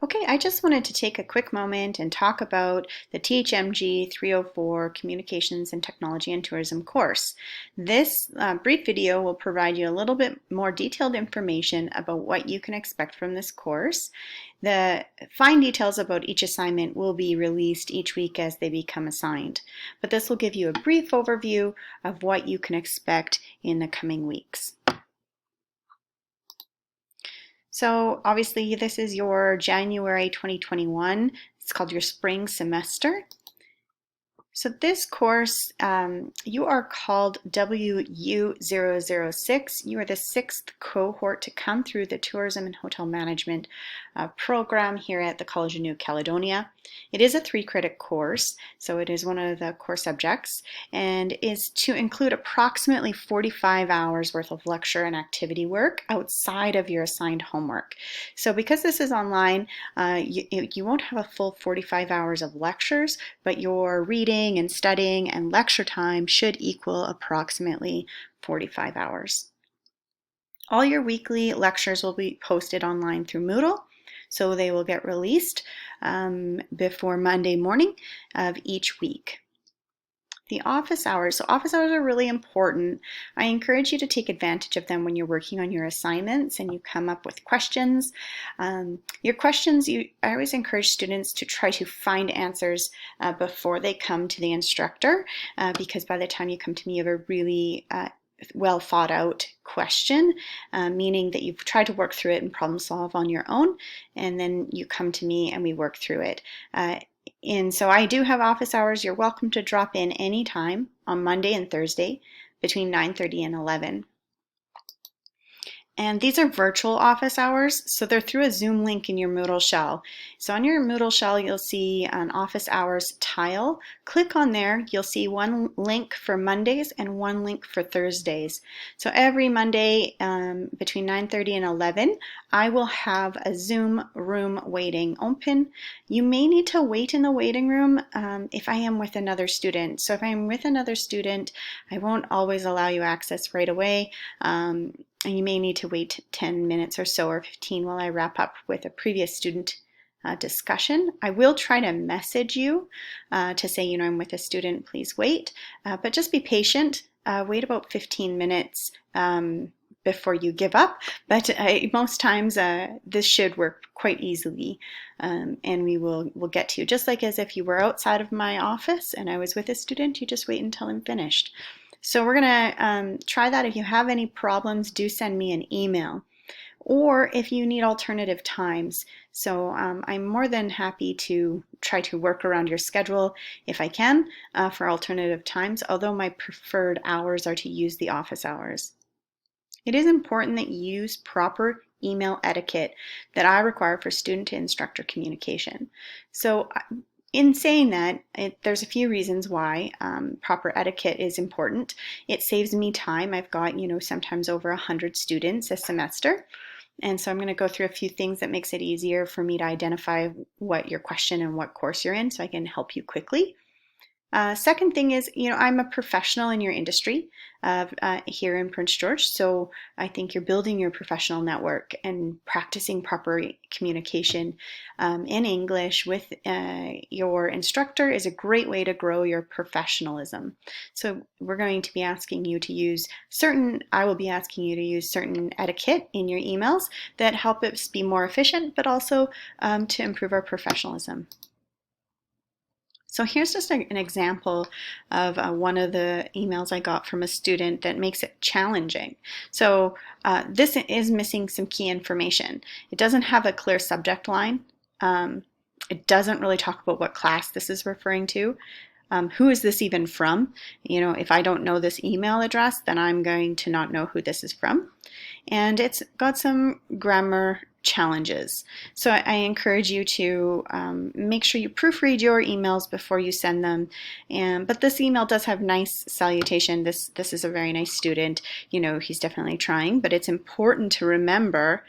Okay, I just wanted to take a quick moment and talk about the THMG 304 Communications and Technology and Tourism course. This brief video will provide you a little bit more detailed information about what you can expect from this course. The fine details about each assignment will be released each week as they become assigned, but this will give you a brief overview of what you can expect in the coming weeks. So obviously this is your January 2021. It's called your spring semester. So this course, you are called WU006. You are the sixth cohort to come through the Tourism and Hotel Management program here at the College of New Caledonia. It is a 3-credit course, so it is one of the core subjects, and is to include approximately 45 hours worth of lecture and activity work outside of your assigned homework. So because this is online, you won't have a full 45 hours of lectures, but your reading and studying and lecture time should equal approximately 45 hours. All your weekly lectures will be posted online through Moodle, so they will get released before Monday morning of each week. The office hours. So office hours are really important. I encourage you to take advantage of them when you're working on your assignments and you come up with questions. Your questions, I always encourage students to try to find answers before they come to the instructor, because by the time you come to me, you have a really well thought out question, meaning that you've tried to work through it and problem solve on your own, and then you come to me and we work through it. And so I do have office hours. You're welcome to drop in anytime on Monday and Thursday between 9:30 and 11. And these are virtual office hours, so they're through a Zoom link in your Moodle shell. So on your Moodle shell, you'll see an office hours tile. Click on there, you'll see one link for Mondays and one link for Thursdays. So every Monday between 9:30 and 11, I will have a Zoom room waiting open. You may need to wait in the waiting room if I am with another student. So if I'm with another student, I won't always allow you access right away. And you may need to wait 10 minutes or so or 15 while I wrap up with a previous student discussion. I will try to message you to say, I'm with a student, please wait. But just be patient. Wait about 15 minutes before you give up. But most times this should work quite easily, and we'll get to you. Just like as if you were outside of my office and I was with a student, you just wait until I'm finished. So we're going to try that. If you have any problems, do send me an email. Or if you need alternative times. So I'm more than happy to try to work around your schedule if I can for alternative times, although my preferred hours are to use the office hours. It is important that you use proper email etiquette that I require for student to instructor communication. So in saying that, there's a few reasons why proper etiquette is important. It saves me time. I've got, sometimes over 100 students a semester. And so I'm going to go through a few things that makes it easier for me to identify what your question and what course you're in so I can help you quickly. Second thing is, I'm a professional in your industry here in Prince George, so I think you're building your professional network and practicing proper communication in English with your instructor is a great way to grow your professionalism. So we're going to be asking you to use I will be asking you to use certain etiquette in your emails that help us be more efficient, but also to improve our professionalism. So here's just an example of one of the emails I got from a student that makes it challenging. So this is missing some key information. It doesn't have a clear subject line. It doesn't really talk about what class this is referring to. Who is this even from? If I don't know this email address, then I'm going to not know who this is from. And it's got some grammar challenges. So I encourage you to make sure you proofread your emails before you send them. But this email does have nice salutation. This is a very nice student. He's definitely trying, but it's important to remember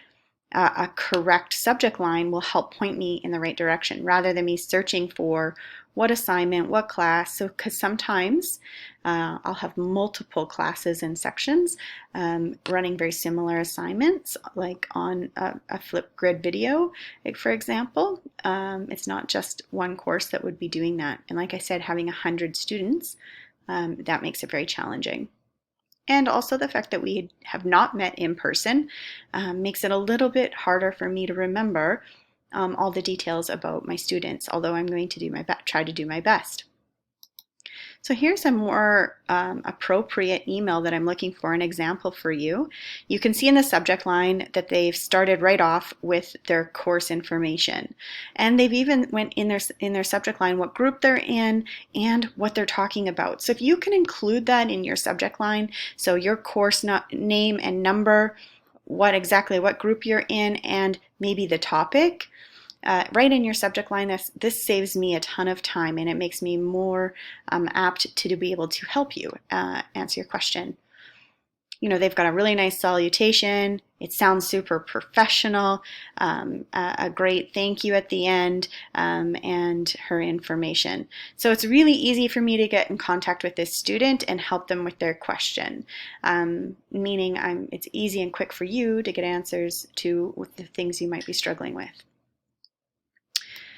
a correct subject line will help point me in the right direction rather than me searching for what assignment, what class. So, because sometimes I'll have multiple classes and sections running very similar assignments, like on a Flipgrid video, like for example. It's not just one course that would be doing that. And like I said, having 100 students, that makes it very challenging. And also the fact that we have not met in person makes it a little bit harder for me to remember all the details about my students, although I'm going to do try to do my best. So here's a more appropriate email that I'm looking for, an example for you. You can see in the subject line that they've started right off with their course information. And they've even went in their subject line what group they're in and what they're talking about. So if you can include that in your subject line, so your course name and number, what group you're in, and maybe the topic, right in your subject line, this saves me a ton of time and it makes me more apt to be able to help you answer your question. You know, they've got a really nice salutation. It sounds super professional, a great thank you at the end, and her information. So it's really easy for me to get in contact with this student and help them with their question, meaning it's easy and quick for you to get answers to the things you might be struggling with.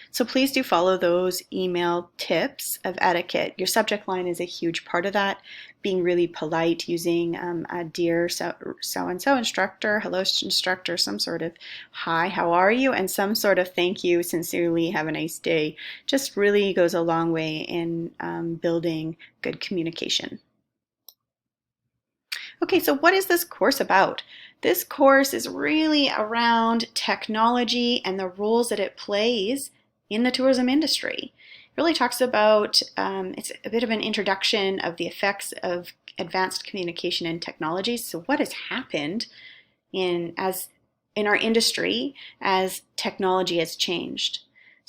So please do follow those email tips of etiquette. Your subject line is a huge part of that. Being really polite, using a dear so-and-so instructor, hello instructor, some sort of hi, how are you, and some sort of thank you, sincerely, have a nice day, just really goes a long way in building good communication. Okay, so what is this course about? This course is really around technology and the roles that it plays in the tourism industry. It really talks about, it's a bit of an introduction of the effects of advanced communication and technology. So what has happened in our industry as technology has changed?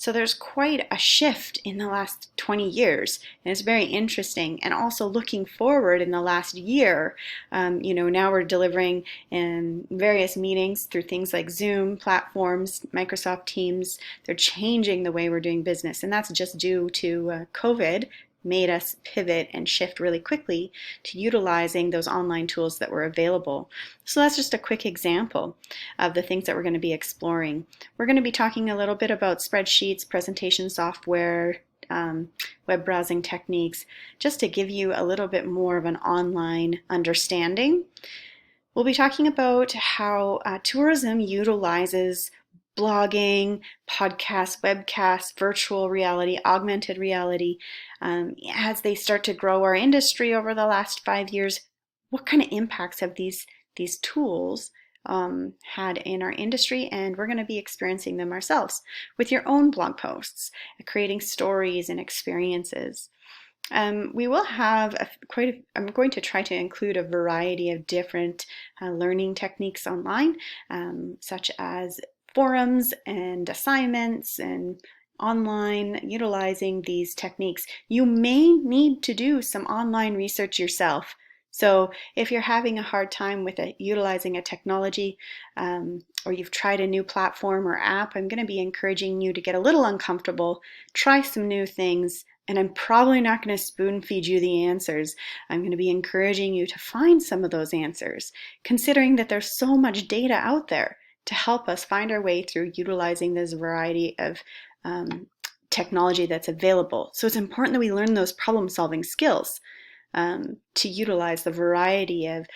So there's quite a shift in the last 20 years, and it's very interesting. And also looking forward in the last year, now we're delivering in various meetings through things like Zoom platforms, Microsoft Teams. They're changing the way we're doing business, and that's just due to COVID made us pivot and shift really quickly to utilizing those online tools that were available. So that's just a quick example of the things that we're going to be exploring. We're going to be talking a little bit about spreadsheets, presentation software, web browsing techniques, just to give you a little bit more of an online understanding. We'll be talking about how tourism utilizes blogging, podcasts, webcasts, virtual reality, augmented reality. As they start to grow our industry over the last 5 years, what kind of impacts have these tools had in our industry? And we're going to be experiencing them ourselves with your own blog posts, creating stories and experiences. We will have I'm going to try to include a variety of different learning techniques online, such as forums and assignments and online utilizing these techniques. You may need to do some online research yourself. So if you're having a hard time with utilizing a technology, or you've tried a new platform or app, I'm going to be encouraging you to get a little uncomfortable, try some new things, and I'm probably not going to spoon feed you the answers. I'm going to be encouraging you to find some of those answers, considering that there's so much data out there to help us find our way through utilizing this variety of technology that's available. So it's important that we learn those problem-solving skills to utilize the variety of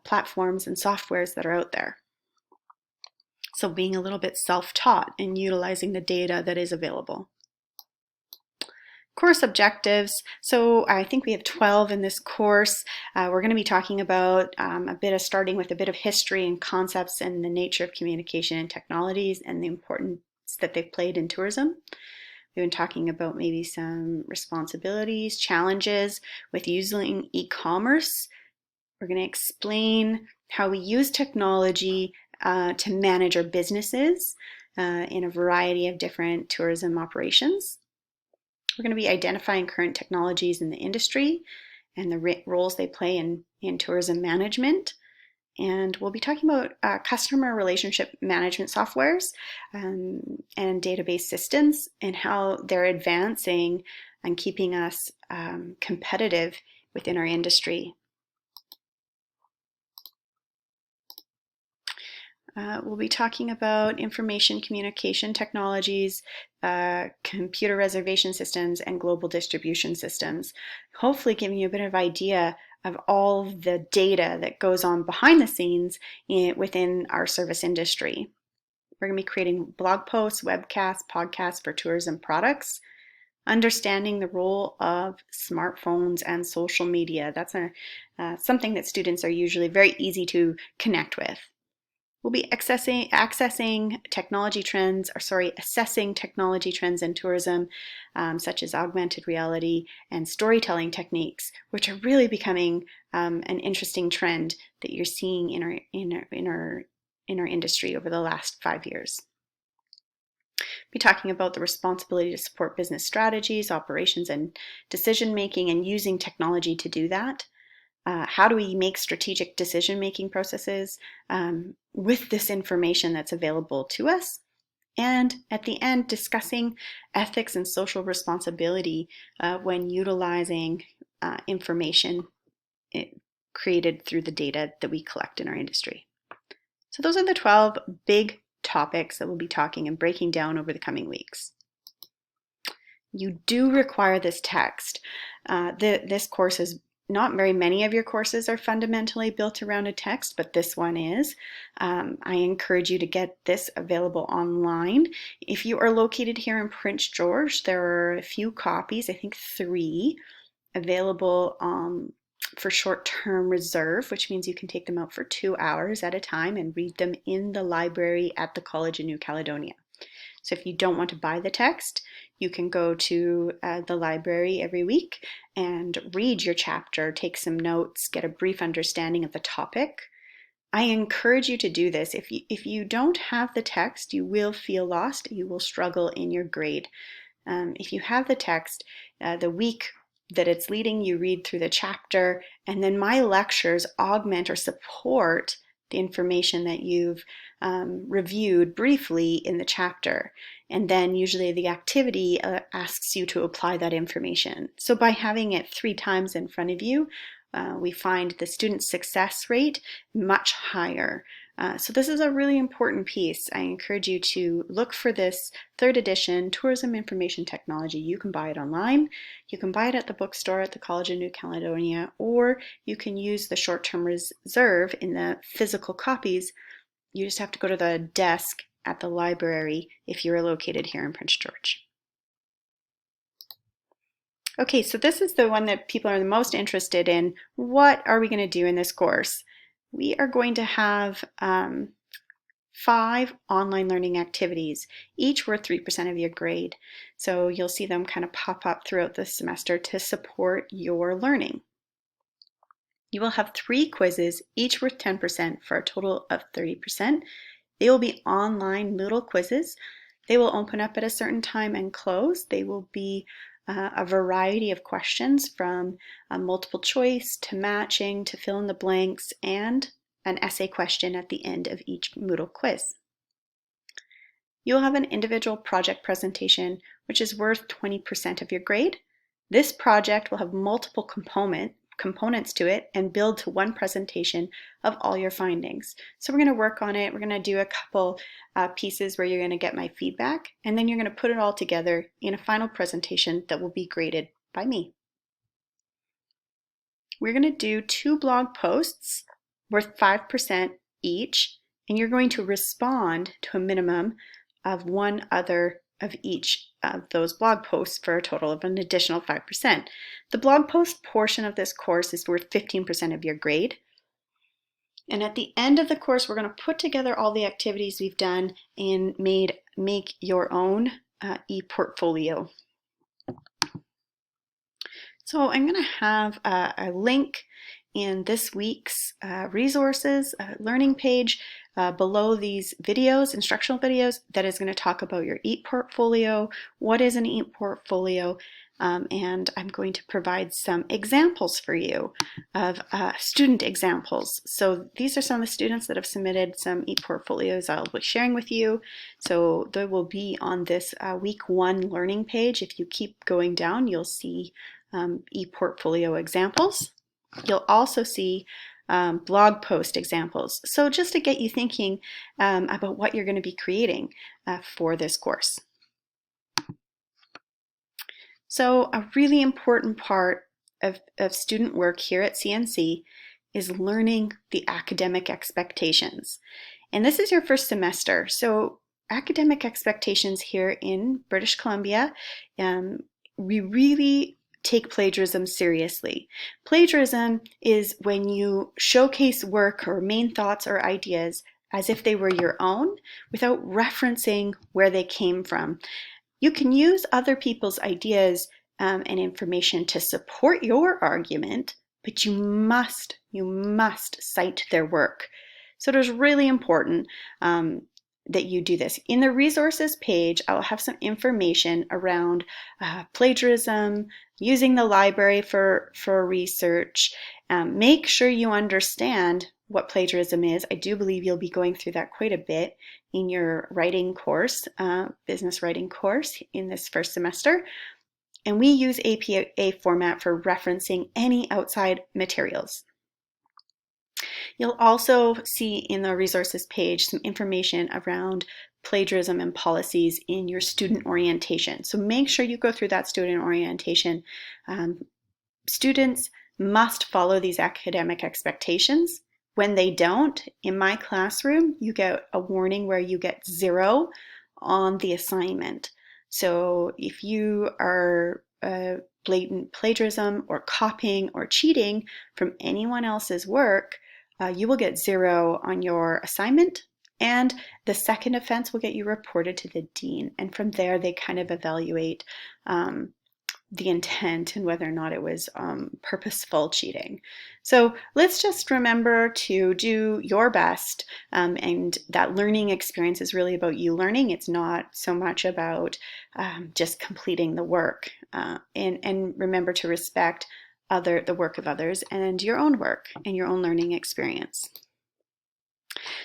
platforms and softwares that are out there. So being a little bit self-taught and utilizing the data that is available. Course objectives. So I think we have 12 in this course. We're going to be talking about starting with a bit of history and concepts and the nature of communication and technologies and the importance that they've played in tourism. We've been talking about maybe some responsibilities, challenges with using e-commerce. We're going to explain how we use technology to manage our businesses in a variety of different tourism operations. We're going to be identifying current technologies in the industry and the roles they play in tourism management. And we'll be talking about customer relationship management softwares and database systems and how they're advancing and keeping us competitive within our industry. We'll be talking about information communication technologies, computer reservation systems, and global distribution systems. Hopefully giving you a bit of idea of all the data that goes on behind the scenes within our service industry. We're going to be creating blog posts, webcasts, podcasts for tourism products, understanding the role of smartphones and social media. That's something that students are usually very easy to connect with. We'll be assessing technology trends in tourism, such as augmented reality and storytelling techniques, which are really becoming an interesting trend that you're seeing in our industry over the last 5 years. We'll be talking about the responsibility to support business strategies, operations, and decision making, and using technology to do that. How do we make strategic decision-making processes with this information that's available to us? And at the end, discussing ethics and social responsibility when utilizing information created through the data that we collect in our industry. So those are the 12 big topics that we'll be talking and breaking down over the coming weeks. You do require this text. This course is not very many of your courses are fundamentally built around a text, but this one is. I encourage you to get this available online. If you are located here in Prince George, there are a few copies, I think 3, available for short-term reserve, which means you can take them out for 2 hours at a time and read them in the library at the College of New Caledonia. So if you don't want to buy the text, you can go to the library every week and read your chapter, take some notes, get a brief understanding of the topic. I encourage you to do this. If you don't have the text, you will feel lost. You will struggle in your grade. If you have the text, the week that it's leading, you read through the chapter, and then my lectures augment or support the information that you've reviewed briefly in the chapter. And then usually the activity asks you to apply that information. So by having it 3 times in front of you, we find the student success rate much higher. So this is a really important piece. I encourage you to look for this 3rd edition Tourism Information Technology. You can buy it online, you can buy it at the bookstore at the College of New Caledonia, or you can use the short-term reserve in the physical copies. You just have to go to the desk at the library if you're located here in Prince George. Okay, so this is the one that people are the most interested in. What are we going to do in this course? We are going to have 5 online learning activities, each worth 3% of your grade. So you'll see them kind of pop up throughout the semester to support your learning. You will have 3 quizzes, each worth 10% for a total of 30%. They will be online Moodle quizzes. They will open up at a certain time and close. They will be a variety of questions from multiple choice to matching to fill in the blanks and an essay question at the end of each Moodle quiz. You'll have an individual project presentation which is worth 20% of your grade. This project will have multiple components to it and build to one presentation of all your findings. So we're going to work on it. We're going to do a couple pieces where you're going to get my feedback, and then you're going to put it all together in a final presentation that will be graded by me. We're going to do 2 blog posts worth 5% each, and you're going to respond to a minimum of 1 other of each of those blog posts for a total of an additional 5%. The blog post portion of this course is worth 15% of your grade. And at the end of the course, we're going to put together all the activities we've done and make your own e-portfolio. So I'm going to have a link in this week's resources learning page below these videos, instructional videos, that is going to talk about your e-portfolio, what is an e-portfolio, and I'm going to provide some examples for you of student examples. So these are some of the students that have submitted some e-portfolios I'll be sharing with you. So they will be on this week 1 learning page. If you keep going down, you'll see e-portfolio examples. You'll also see blog post examples. So just to get you thinking about what you're going to be creating for this course. So a really important part of student work here at CNC is learning the academic expectations. And this is your first semester. So academic expectations here in British Columbia, we really take plagiarism seriously. Plagiarism is when you showcase work or main thoughts or ideas as if they were your own without referencing where they came from. You can use other people's ideas and information to support your argument, but you must cite their work. So it is really important that you do this. In the resources page, I'll have some information around plagiarism, using the library for research. Make sure you understand what plagiarism is. I do believe you'll be going through that quite a bit in your writing course, business writing course in this first semester. And we use APA format for referencing any outside materials. You'll also see in the resources page some information around plagiarism and policies in your student orientation. So make sure you go through that student orientation. Students must follow these academic expectations. When they don't, in my classroom, you get a warning where you get 0 on the assignment. So if you are blatant plagiarism or copying or cheating from anyone else's work, you will get 0 on your assignment, and the second offense will get you reported to the dean. And from there, they kind of evaluate the intent and whether or not it was purposeful cheating. So let's just remember to do your best, and that learning experience is really about you learning. It's not so much about just completing the work. And remember to respect the work of others and your own work and your own learning experience.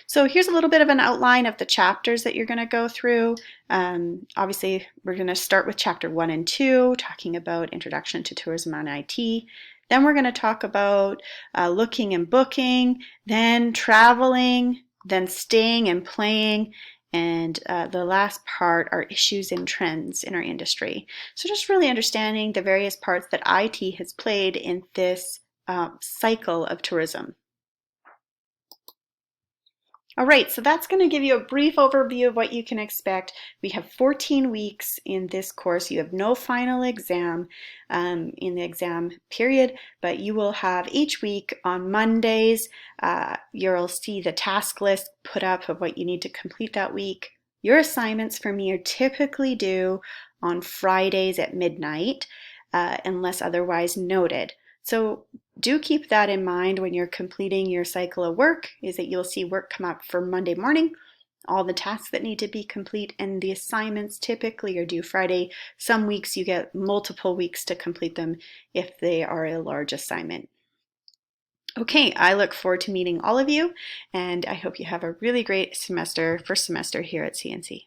So here's a little bit of an outline of the chapters that you're going to go through. Obviously, we're going to start with chapter 1 and 2, talking about Introduction to Tourism and IT. Then we're going to talk about looking and booking, then traveling, then staying and playing, and the last part are issues and trends in our industry. So just really understanding the various parts that IT has played in this cycle of tourism. All right, so that's going to give you a brief overview of what you can expect. We have 14 weeks in this course. You have no final exam in the exam period, but you will have each week on Mondays, you'll see the task list put up of what you need to complete that week. Your assignments for me are typically due on Fridays at midnight, unless otherwise noted. So do keep that in mind when you're completing your cycle of work, is that you'll see work come up for Monday morning, all the tasks that need to be complete, and the assignments typically are due Friday. Some weeks you get multiple weeks to complete them if they are a large assignment. Okay, I look forward to meeting all of you, and I hope you have a really great semester, first semester here at CNC.